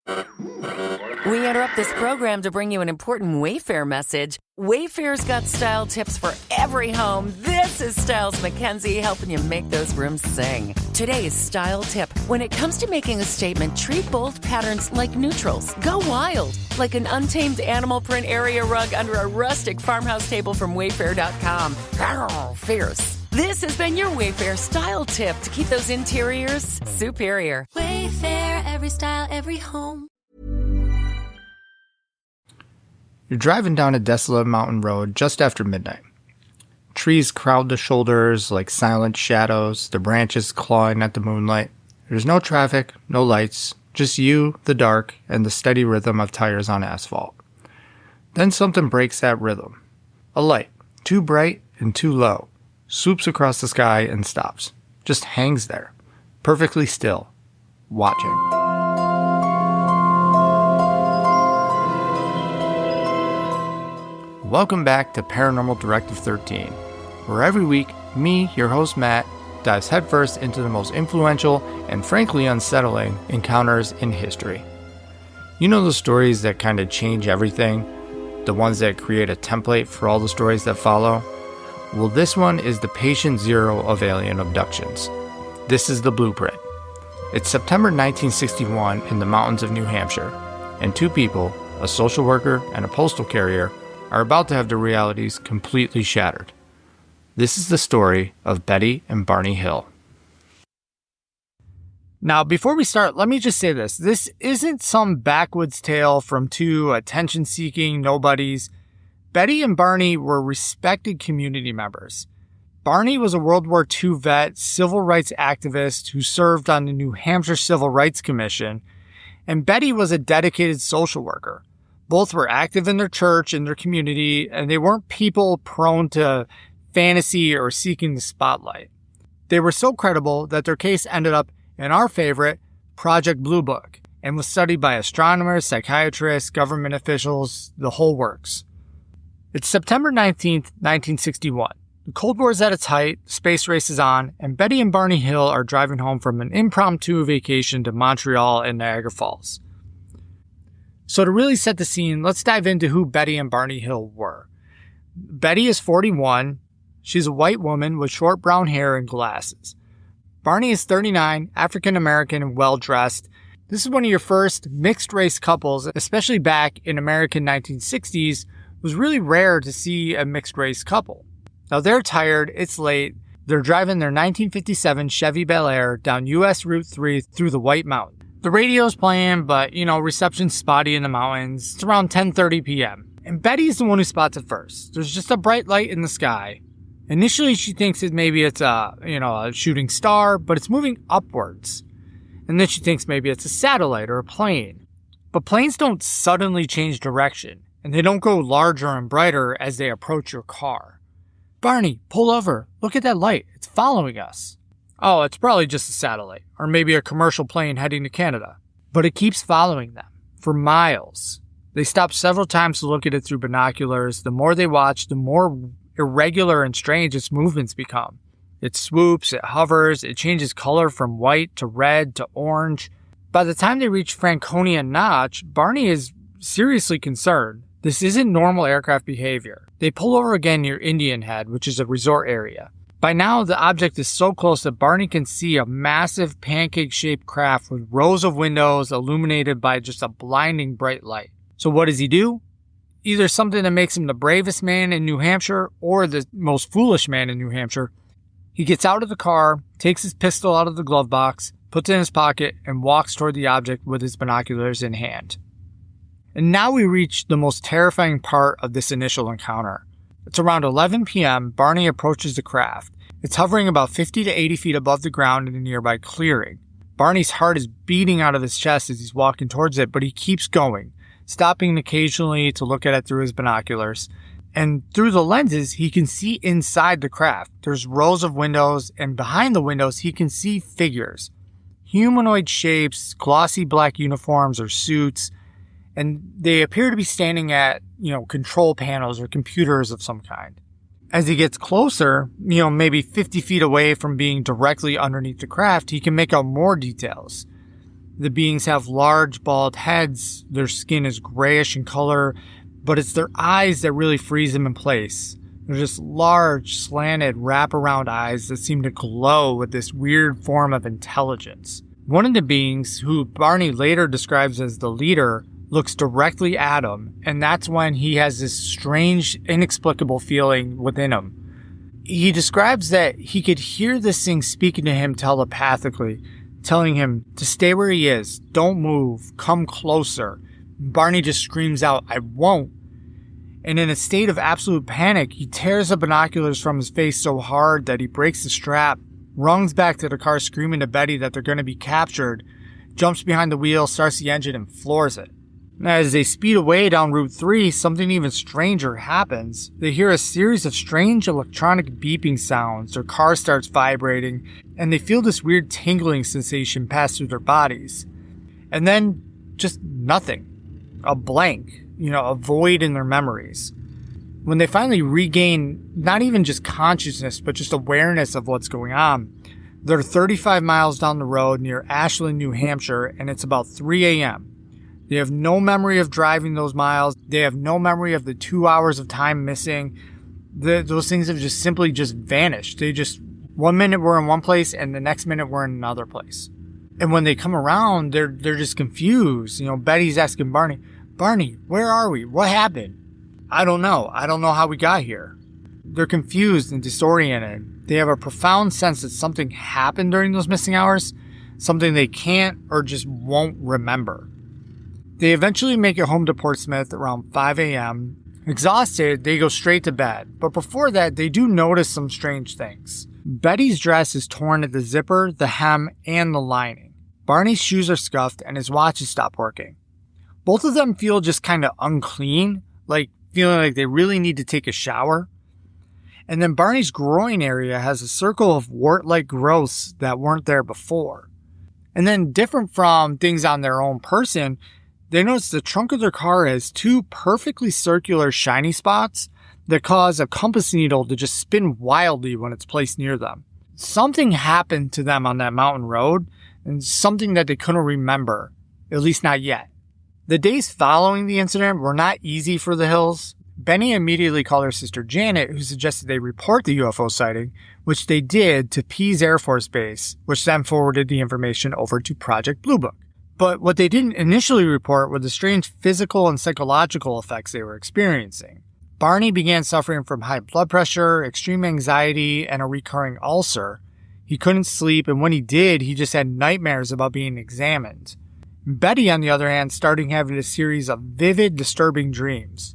We interrupt this program to bring you an important Wayfair message. Wayfair's got style tips for every home. This is Styles Mackenzie helping you make those rooms sing. Today's style tip. When it comes to making a statement, treat bold patterns like neutrals. Go wild, like an untamed animal print area rug under a rustic farmhouse table from Wayfair.com. Arr, fierce. This has been your Wayfair style tip to keep those interiors superior. Wayfair, every style, every home. You're driving down a desolate mountain road just after midnight. Trees crowd the shoulders like silent shadows, the branches clawing at the moonlight. There's no traffic, no lights, just you, the dark, and the steady rhythm of tires on asphalt. Then something breaks that rhythm. A light, too bright and too low, swoops across the sky and stops. Just hangs there, perfectly still, watching. Welcome back to Paranormal Directive 13, where every week, me, your host Matt, dives headfirst into the most influential and frankly unsettling encounters in history. You know the stories that kind of change everything? The ones that create a template for all the stories that follow? Well, this one is the patient zero of alien abductions. This is the blueprint. It's September 1961 in the mountains of New Hampshire, and two people, a social worker and a postal carrier, are about to have their realities completely shattered. This is the story of Betty and Barney Hill. Now, before we start, let me just say this. This isn't some backwoods tale from two attention-seeking nobodies. Betty and Barney were respected community members. Barney was a World War II vet, civil rights activist who served on the New Hampshire Civil Rights Commission, and Betty was a dedicated social worker. Both were active in their church, in their community, and they weren't people prone to fantasy or seeking the spotlight. They were so credible that their case ended up in our favorite, Project Blue Book, and was studied by astronomers, psychiatrists, government officials, the whole works. It's September 19th, 1961. The Cold War is at its height, space race is on, and Betty and Barney Hill are driving home from an impromptu vacation to Montreal and Niagara Falls. So to really set the scene, let's dive into who Betty and Barney Hill were. Betty is 41. She's a white woman with short brown hair and glasses. Barney is 39, African-American and well-dressed. This is one of your first mixed-race couples, especially back in American 1960s. It was really rare to see a mixed-race couple. Now they're tired, it's late. They're driving their 1957 Chevy Bel Air down US Route 3 through the White Mountain. The radio's playing, but, reception's spotty in the mountains. It's around 10:30 p.m. And Betty's the one who spots it first. There's just a bright light in the sky. Initially, she thinks maybe it's a shooting star, but it's moving upwards. And then she thinks maybe it's a satellite or a plane. But planes don't suddenly change direction, and they don't go larger and brighter as they approach your car. Barney, pull over. Look at that light. It's following us. Oh, it's probably just a satellite, or maybe a commercial plane heading to Canada. But it keeps following them, for miles. They stop several times to look at it through binoculars. The more they watch, the more irregular and strange its movements become. It swoops, it hovers, it changes color from white to red to orange. By the time they reach Franconia Notch, Barney is seriously concerned. This isn't normal aircraft behavior. They pull over again near Indian Head, which is a resort area. By now, the object is so close that Barney can see a massive pancake-shaped craft with rows of windows illuminated by just a blinding bright light. So what does he do? Either something that makes him the bravest man in New Hampshire or the most foolish man in New Hampshire. He gets out of the car, takes his pistol out of the glove box, puts it in his pocket, and walks toward the object with his binoculars in hand. And now we reach the most terrifying part of this initial encounter. It's around 11 p.m. Barney approaches the craft. It's hovering about 50 to 80 feet above the ground in a nearby clearing. Barney's heart is beating out of his chest as he's walking towards it, but he keeps going, stopping occasionally to look at it through his binoculars. And through the lenses, he can see inside the craft. There's rows of windows, and behind the windows, he can see figures. Humanoid shapes, glossy black uniforms or suits, and they appear to be standing at, control panels or computers of some kind. As he gets closer, maybe 50 feet away from being directly underneath the craft, he can make out more details. The beings have large, bald heads. Their skin is grayish in color, but it's their eyes that really freeze them in place. They're just large, slanted, wraparound eyes that seem to glow with this weird form of intelligence. One of the beings, who Barney later describes as the leader, looks directly at him, and that's when he has this strange, inexplicable feeling within him. He describes that he could hear this thing speaking to him telepathically, telling him to stay where he is, don't move, come closer. Barney just screams out, I won't. And in a state of absolute panic, he tears the binoculars from his face so hard that he breaks the strap, runs back to the car screaming to Betty that they're going to be captured, jumps behind the wheel, starts the engine, and floors it. As they speed away down Route 3, something even stranger happens. They hear a series of strange electronic beeping sounds, their car starts vibrating, and they feel this weird tingling sensation pass through their bodies. And then, just nothing. A blank, a void in their memories. When they finally regain not even just consciousness, but just awareness of what's going on, they're 35 miles down the road near Ashland, New Hampshire, and it's about 3 a.m. They have no memory of driving those miles. They have no memory of the 2 hours of time missing. Those things have just simply vanished. They just, 1 minute we're in one place and the next minute we're in another place. And when they come around, they're just confused. Betty's asking Barney, where are we? What happened? I don't know. I don't know how we got here. They're confused and disoriented. They have a profound sense that something happened during those missing hours, something they can't or just won't remember. They eventually make it home to Portsmouth around 5 a.m. Exhausted, they go straight to bed. But before that, they do notice some strange things. Betty's dress is torn at the zipper, the hem, and the lining. Barney's shoes are scuffed and his watch has stopped working. Both of them feel just kind of unclean, like feeling like they really need to take a shower. And then Barney's groin area has a circle of wart-like growths that weren't there before. And then, different from things on their own person, they notice the trunk of their car has two perfectly circular shiny spots that cause a compass needle to just spin wildly when it's placed near them. Something happened to them on that mountain road, and something that they couldn't remember, at least not yet. The days following the incident were not easy for the Hills. Benny immediately called her sister Janet, who suggested they report the UFO sighting, which they did to Pease Air Force Base, which then forwarded the information over to Project Blue Book. But what they didn't initially report were the strange physical and psychological effects they were experiencing. Barney began suffering from high blood pressure, extreme anxiety, and a recurring ulcer. He couldn't sleep, and when he did, he just had nightmares about being examined. Betty, on the other hand, started having a series of vivid, disturbing dreams.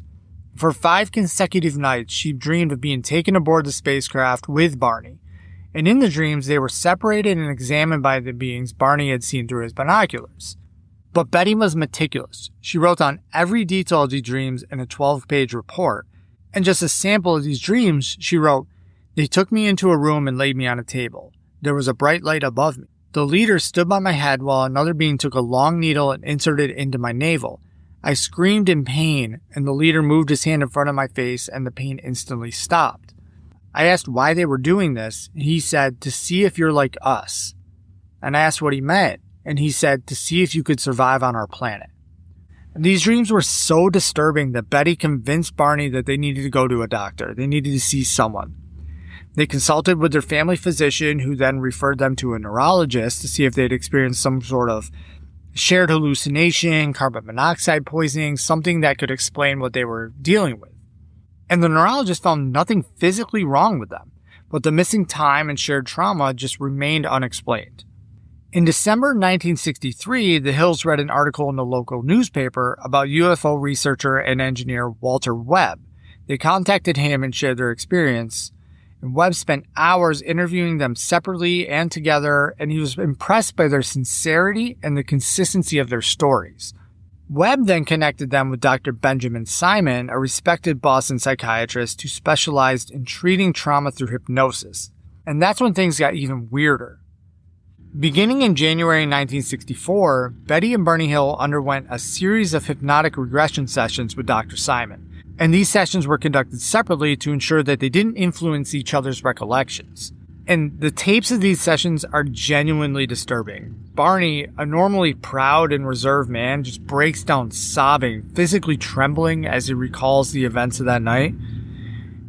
For 5 consecutive nights, she dreamed of being taken aboard the spacecraft with Barney. And in the dreams, they were separated and examined by the beings Barney had seen through his binoculars. But Betty was meticulous. She wrote down every detail of these dreams in a 12-page report. And just a sample of these dreams, she wrote, "They took me into a room and laid me on a table. There was a bright light above me. The leader stood by my head while another being took a long needle and inserted it into my navel. I screamed in pain, and the leader moved his hand in front of my face, and the pain instantly stopped. I asked why they were doing this, and he said, to see if you're like us. And I asked what he meant, and he said, to see if you could survive on our planet." And these dreams were so disturbing that Betty convinced Barney that they needed to go to a doctor. They needed to see someone. They consulted with their family physician, who then referred them to a neurologist to see if they'd experienced some sort of shared hallucination, carbon monoxide poisoning, something that could explain what they were dealing with. And the neurologist found nothing physically wrong with them, but the missing time and shared trauma just remained unexplained. In December 1963, the Hills read an article in the local newspaper about UFO researcher and engineer Walter Webb. They contacted him and shared their experience. And Webb spent hours interviewing them separately and together, and he was impressed by their sincerity and the consistency of their stories. Webb then connected them with Dr. Benjamin Simon, a respected Boston psychiatrist who specialized in treating trauma through hypnosis. And that's when things got even weirder. Beginning in January 1964, Betty and Barney Hill underwent a series of hypnotic regression sessions with Dr. Simon. And these sessions were conducted separately to ensure that they didn't influence each other's recollections. And the tapes of these sessions are genuinely disturbing. Barney, a normally proud and reserved man, just breaks down sobbing, physically trembling as he recalls the events of that night.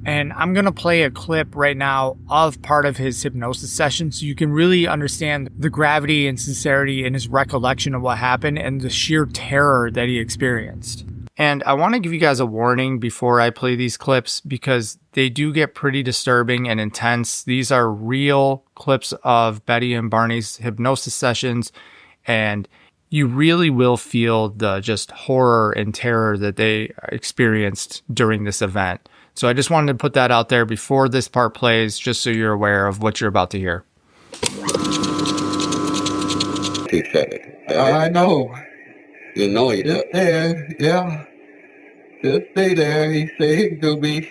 And I'm going to play a clip right now of part of his hypnosis session so you can really understand the gravity and sincerity in his recollection of what happened and the sheer terror that he experienced. And I want to give you guys a warning before I play these clips because they do get pretty disturbing and intense. These are real clips of Betty and Barney's hypnosis sessions, and you really will feel the just horror and terror that they experienced during this event. So I just wanted to put that out there before this part plays, just so you're aware of what you're about to hear. He said, I know. You know he did. Yeah. Just stay there, he said to me.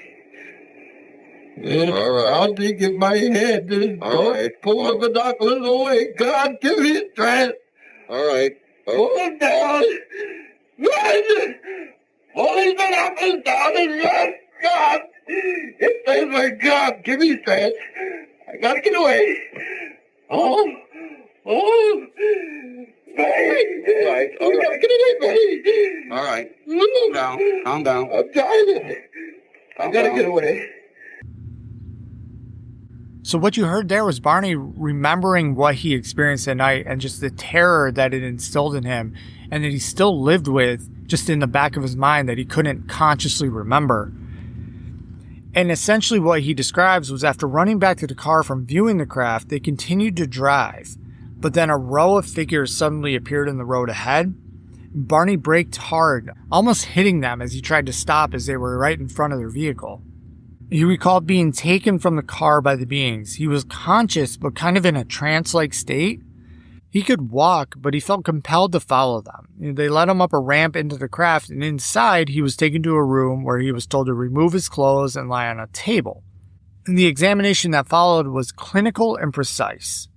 Yeah, all right. I'll dig in my head. All right. Pull the binoculars away. God, give me strength. All right. Pull him down. Run! Pull his binoculars down and run! God! It says, my God, give me strength. I gotta get away. Oh! Betty! All right. You gotta get away, Betty! All right. Calm down. I'm dying. I gotta get away. So what you heard there was Barney remembering what he experienced that night and just the terror that it instilled in him and that he still lived with just in the back of his mind that he couldn't consciously remember. And essentially what he describes was after running back to the car from viewing the craft, they continued to drive. But then a row of figures suddenly appeared in the road ahead. Barney braked hard, almost hitting them as he tried to stop as they were right in front of their vehicle. He recalled being taken from the car by the beings. He was conscious, but kind of in a trance-like state. He could walk, but he felt compelled to follow them. They led him up a ramp into the craft, and inside he was taken to a room where he was told to remove his clothes and lie on a table. And the examination that followed was clinical and precise.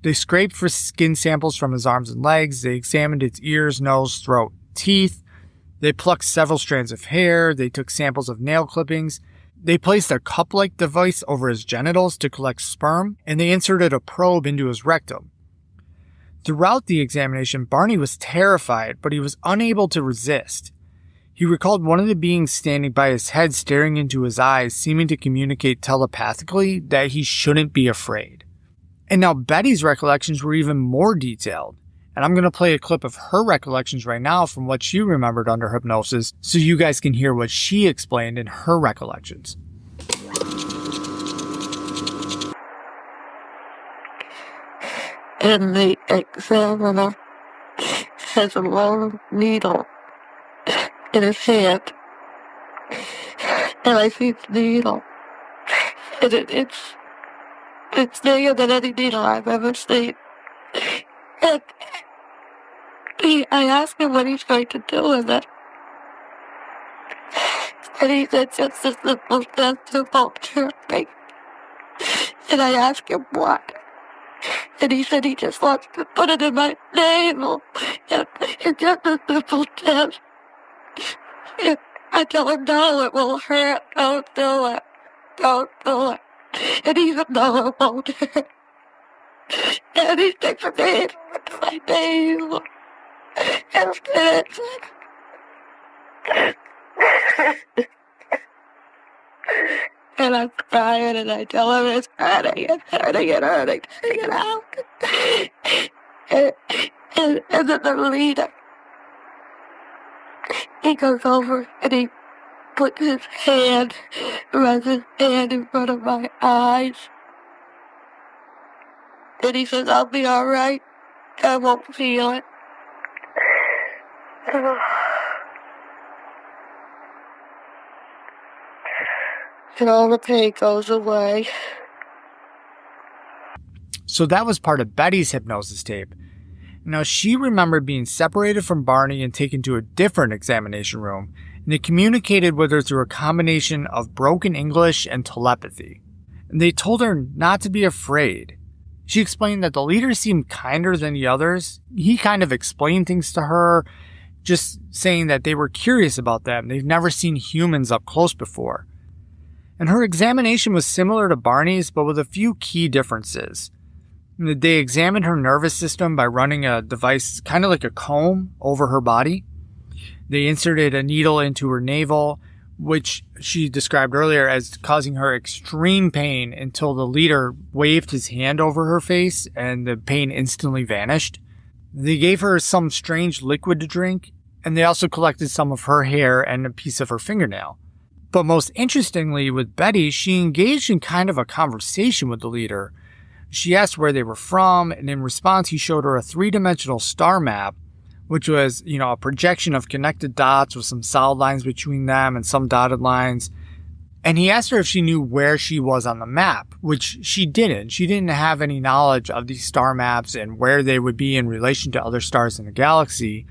They scraped for skin samples from his arms and legs. They examined its ears, nose, throat, teeth. They plucked several strands of hair. They took samples of nail clippings. They placed a cup-like device over his genitals to collect sperm, and they inserted a probe into his rectum. Throughout the examination, Barney was terrified, but he was unable to resist. He recalled one of the beings standing by his head staring into his eyes, seeming to communicate telepathically that he shouldn't be afraid. And now Betty's recollections were even more detailed. And I'm going to play a clip of her recollections right now from what she remembered under hypnosis so you guys can hear what she explained in her recollections. And the examiner has a long needle in his hand. And I see the needle. And it's bigger than any needle I've ever seen. And I asked him what he's going to do with it. And he said just a simple simple chirping. And I asked him what. And he said he just wants to put it in my navel. And it's just a simple test. And I tell him, no, it will hurt. Don't do it. Don't do it. And even though it won't hurt. And he sticks a needle into my navel. And I'm crying and I tell him it's hurting, take it out. And then the leader, he goes over and he puts his hand, runs his hand in front of my eyes. And he says, I'll be alright, I won't feel it. And all the pain goes away. So that was part of Betty's hypnosis tape. Now she remembered being separated from Barney and taken to a different examination room, and they communicated with her through a combination of broken English and telepathy. And they told her not to be afraid. She explained that the leader seemed kinder than the others. He kind of explained things to her, just saying that they were curious about them. They've never seen humans up close before. And her examination was similar to Barney's, but with a few key differences. They examined her nervous system by running a device kind of like a comb over her body. They inserted a needle into her navel, which she described earlier as causing her extreme pain until the leader waved his hand over her face and the pain instantly vanished. They gave her some strange liquid to drink, and they also collected some of her hair and a piece of her fingernail. But most interestingly, with Betty, she engaged in kind of a conversation with the leader. She asked where they were from, and in response, he showed her a three-dimensional star map, which was, a projection of connected dots with some solid lines between them and some dotted lines. And he asked her if she knew where she was on the map, which she didn't. She didn't have any knowledge of these star maps and where they would be in relation to other stars in the galaxy.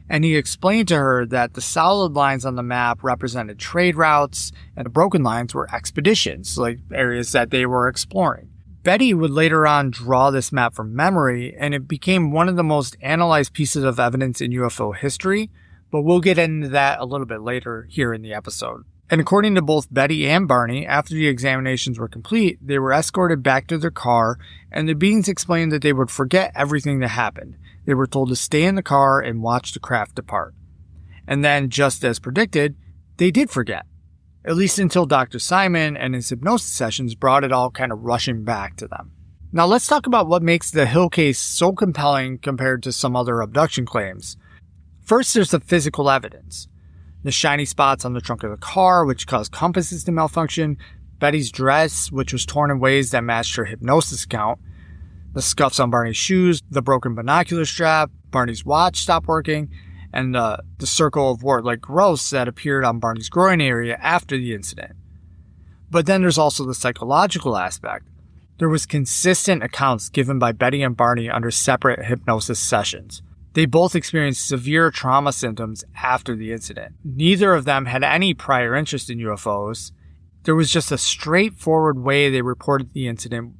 And he explained to her that the solid lines on the map represented trade routes, and the broken lines were expeditions, like areas that they were exploring. Betty would later on draw this map from memory, and it became one of the most analyzed pieces of evidence in UFO history, but we'll get into that a little bit later here in the episode. And according to both Betty and Barney, after the examinations were complete, they were escorted back to their car, and the beings explained that they would forget everything that happened. They were told to stay in the car and watch the craft depart. And then, just as predicted, they did forget. At least until Dr. Simon and his hypnosis sessions brought it all kind of rushing back to them. Now let's talk about what makes the Hill case so compelling compared to some other abduction claims. First, there's the physical evidence. The shiny spots on the trunk of the car, which caused compasses to malfunction, Betty's dress, which was torn in ways that matched her hypnosis account, the scuffs on Barney's shoes, the broken binocular strap, Barney's watch stopped working, and the circle of wart-like growths that appeared on Barney's groin area after the incident. But then there's also the psychological aspect. There was consistent accounts given by Betty and Barney under separate hypnosis sessions. They both experienced severe trauma symptoms after the incident. Neither of them had any prior interest in UFOs. There was just a straightforward way they reported the incident.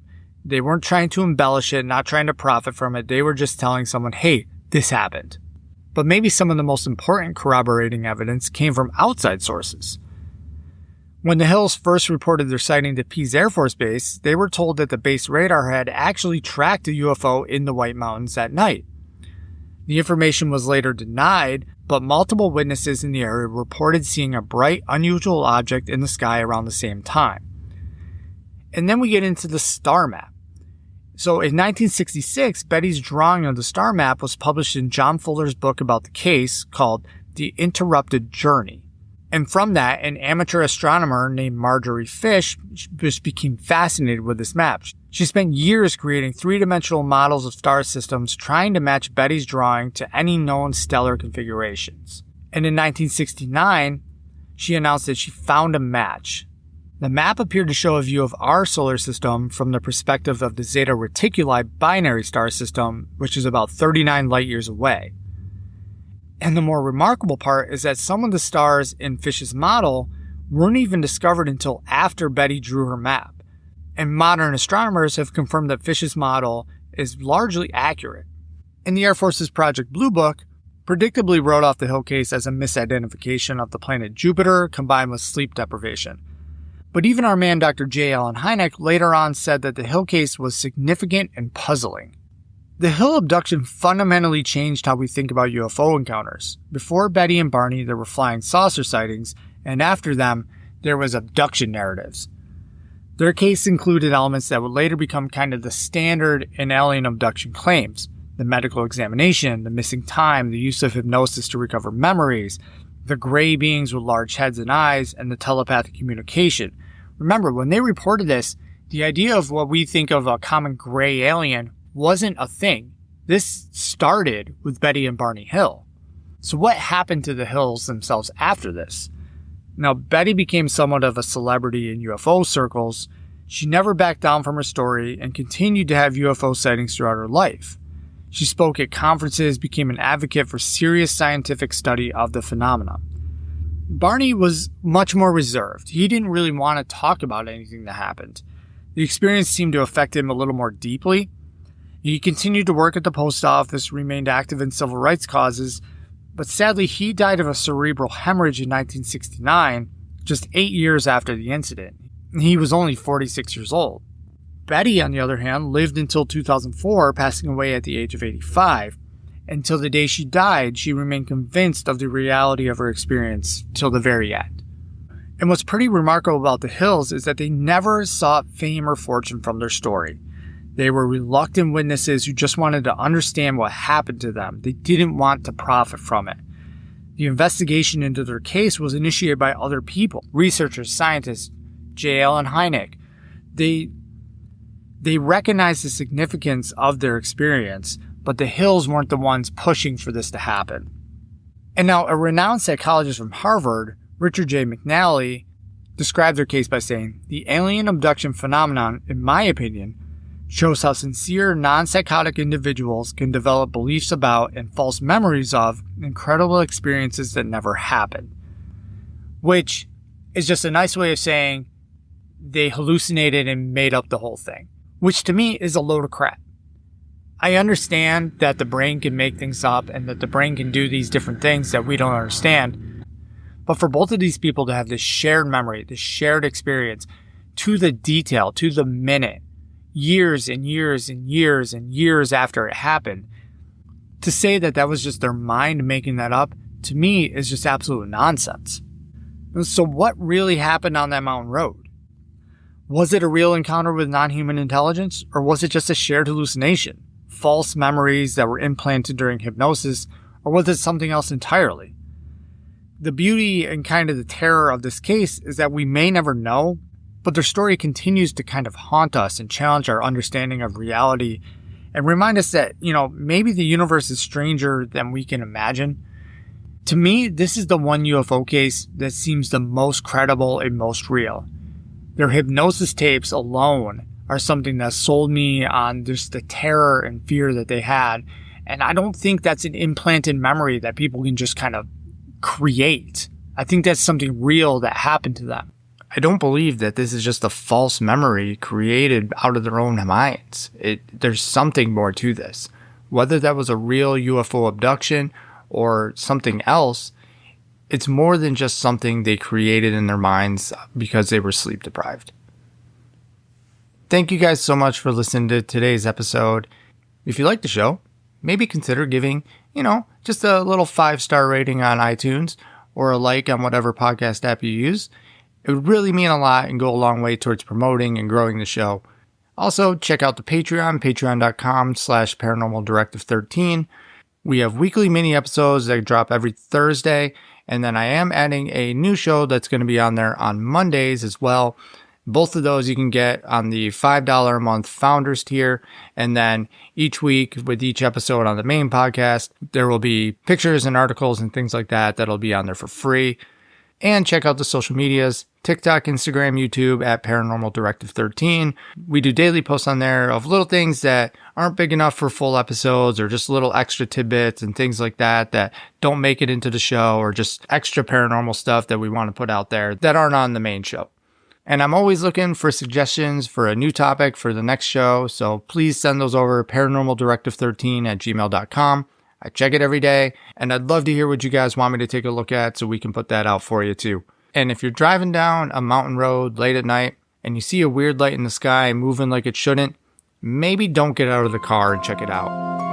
They weren't trying to embellish it, not trying to profit from it. They were just telling someone, hey, this happened. But maybe some of the most important corroborating evidence came from outside sources. When the Hills first reported their sighting to Pease Air Force Base, they were told that the base radar had actually tracked a UFO in the White Mountains that night. The information was later denied, but multiple witnesses in the area reported seeing a bright, unusual object in the sky around the same time. And then we get into the star map. So in 1966, Betty's drawing of the star map was published in John Fuller's book about the case called The Interrupted Journey. And from that, an amateur astronomer named Marjorie Fish just became fascinated with this map. She spent years creating three-dimensional models of star systems trying to match Betty's drawing to any known stellar configurations. And in 1969, she announced that she found a match. The map appeared to show a view of our solar system from the perspective of the Zeta Reticuli binary star system, which is about 39 light years away. And the more remarkable part is that some of the stars in Fish's model weren't even discovered until after Betty drew her map. And modern astronomers have confirmed that Fish's model is largely accurate. And the Air Force's Project Blue Book predictably wrote off the Hill case as a misidentification of the planet Jupiter combined with sleep deprivation. But even our man Dr. J. Allen Hynek later on said that the Hill case was significant and puzzling. The Hill abduction fundamentally changed how we think about UFO encounters. Before Betty and Barney, there were flying saucer sightings, and after them, there was abduction narratives. Their case included elements that would later become kind of the standard in alien abduction claims. The medical examination, the missing time, the use of hypnosis to recover memories, the gray beings with large heads and eyes, and the telepathic communication. Remember, when they reported this, the idea of what we think of a common gray alien wasn't a thing. This started with Betty and Barney Hill. So what happened to the Hills themselves after this? Now, Betty became somewhat of a celebrity in UFO circles. She never backed down from her story and continued to have UFO sightings throughout her life. She spoke at conferences, became an advocate for serious scientific study of the phenomena. Barney was much more reserved. He didn't really want to talk about anything that happened. The experience seemed to affect him a little more deeply. He continued to work at the post office, remained active in civil rights causes, but sadly he died of a cerebral hemorrhage in 1969, just 8 years after the incident. He was only 46 years old. Betty, on the other hand, lived until 2004, passing away at the age of 85. Until the day she died, she remained convinced of the reality of her experience till the very end. And what's pretty remarkable about the Hills is that they never sought fame or fortune from their story. They were reluctant witnesses who just wanted to understand what happened to them. They didn't want to profit from it. The investigation into their case was initiated by other people, researchers, scientists, J. Allen Hynek. They recognized the significance of their experience, but the Hills weren't the ones pushing for this to happen. And now, a renowned psychologist from Harvard, Richard J. McNally, described their case by saying, "The alien abduction phenomenon, in my opinion, shows how sincere, non-psychotic individuals can develop beliefs about and false memories of incredible experiences that never happened." Which is just a nice way of saying they hallucinated and made up the whole thing. Which to me is a load of crap. I understand that the brain can make things up and that the brain can do these different things that we don't understand. But for both of these people to have this shared memory, this shared experience, to the detail, to the minute, years and years and years and years after it happened, to say that that was just their mind making that up, to me is just absolute nonsense. So what really happened on that mountain road? Was it a real encounter with non-human intelligence, or was it just a shared hallucination? False memories that were implanted during hypnosis, or was it something else entirely? The beauty and kind of the terror of this case is that we may never know, but their story continues to kind of haunt us and challenge our understanding of reality and remind us that, maybe the universe is stranger than we can imagine. To me, this is the one UFO case that seems the most credible and most real. Their hypnosis tapes alone are something that sold me on just the terror and fear that they had. And I don't think that's an implanted memory that people can just kind of create. I think that's something real that happened to them. I don't believe that this is just a false memory created out of their own minds. There's something more to this. Whether that was a real UFO abduction or something else, it's more than just something they created in their minds because they were sleep deprived. Thank you guys so much for listening to today's episode. If you like the show, maybe consider giving, just a little 5-star rating on iTunes or a like on whatever podcast app you use. It would really mean a lot and go a long way towards promoting and growing the show. Also, check out the Patreon, patreon.com/paranormaldirective13. We have weekly mini episodes that drop every Thursday. And then I am adding a new show that's going to be on there on Mondays as well. Both of those you can get on the $5 a month Founders tier. And then each week with each episode on the main podcast, there will be pictures and articles and things like that that'll be on there for free. And check out the social medias, TikTok, Instagram, YouTube at Paranormal Directive 13. We do daily posts on there of little things that aren't big enough for full episodes or just little extra tidbits and things like that that don't make it into the show or just extra paranormal stuff that we want to put out there that aren't on the main show. And I'm always looking for suggestions for a new topic for the next show, so please send those over paranormaldirective13@gmail.com. I check it every day, and I'd love to hear what you guys want me to take a look at so we can put that out for you too. And if you're driving down a mountain road late at night and you see a weird light in the sky moving like it shouldn't, maybe don't get out of the car and check it out.